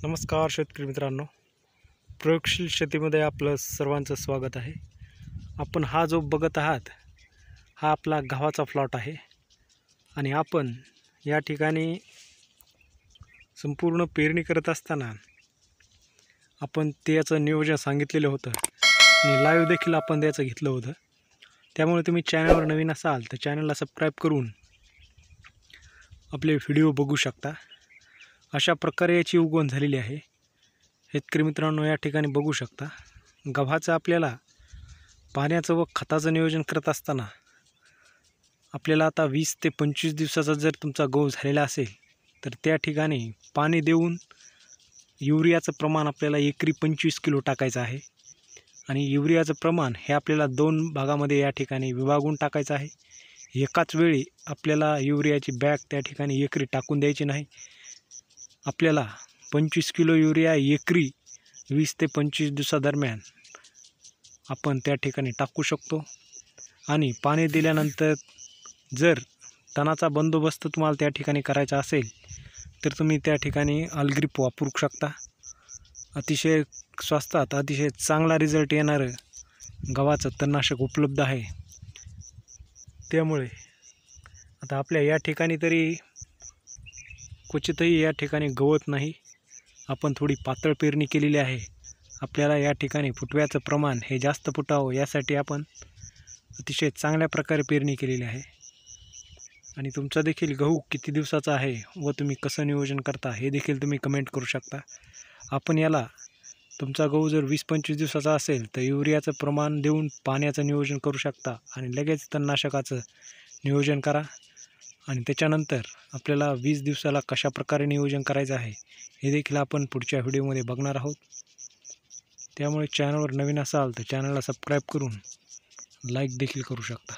नमस्कार शेतकरी मित्रांनो, प्रयोगशील शेतीमध्ये आपलं सर्वांचं स्वागत आहे। आपण हा जो बघत आहात हा आपला गव्हाचा प्लॉट आहे आणि आपण या ठिकाणी संपूर्ण पेरणी करत असताना आपण त्याचं नियोजन सांगितलेलं होतं आणि लाईव्ह देखील आपण त्याचं घेतलं होतं। त्यामुळे तुम्ही चॅनलवर नवीन असाल तर चॅनलला सबस्क्राईब करून आपले व्हिडिओ बघू शकता। अशा प्रकारे याची उगवण झालेली आहे। शेतकरी मित्रांनो, या ठिकाणी बघू शकता गव्हाचं आपल्याला पाण्याचं व खताचं नियोजन करत असताना आपल्याला आता 20 ते 25 दिवसाचा जर तुमचा गहू झालेला असेल तर त्या ठिकाणी पाणी देऊन युरियाचं प्रमाण आपल्याला एकरी 25 किलो टाकायचं आहे आणि युरियाचं प्रमाण हे आपल्याला 2 भागामध्ये या ठिकाणी विभागून टाकायचं आहे। एकाच वेळी आपल्याला युरियाची बॅग त्या ठिकाणी एकरी टाकून द्यायची नाही। आपल्याला 25 किलो युरिया एकरी 20 ते 25 दिवसादरम्यान आपण त्या ठिकाणी टाकू शकतो। आणि पाणी दिल्यानंतर जर तणाचा बंदोबस्त तुम्हाला त्या ठिकाणी करायचा असेल तर तुम्ही त्या ठिकाणी अलग्रीप वापरू शकता। अतिशय स्वस्तात अतिशय चांगला रिझल्ट येणारं गव्हाचं तणनाशक उपलब्ध आहे। त्यामुळे आता आपल्या या ठिकाणी तरी क्वचितही या ठिकाणी गवत नाही, आपण थोडी पातळ पेरणी केलेली आहे। आपल्याला या ठिकाणी फुटव्याचं प्रमाण हे जास्त फुटावं यासाठी आपण अतिशय चांगल्या प्रकारे पेरणी केलेली आहे। आणि तुमचा देखील गहू किती दिवसाचा आहे व तुम्ही कसं नियोजन करता हे देखील तुम्ही कमेंट करू शकता। आपण याला तुमचा गहू जर 20-25 दिवसाचा असेल तर युरियाचं प्रमाण देऊन पाण्याचं नियोजन करू शकता आणि लगेच तणनाशकाचं नियोजन करा। आणि त्याच्यानंतर आपल्याला 20 दिवसाला कशा प्रकारे नियोजन करायचं आहे हे देखील आपण पुढच्या व्हिडिओमध्ये बघणार आहोत। त्यामुळे चॅनलवर नवीन असाल तर चॅनलला सबस्क्राईब करून लाईक देखील करू शकता।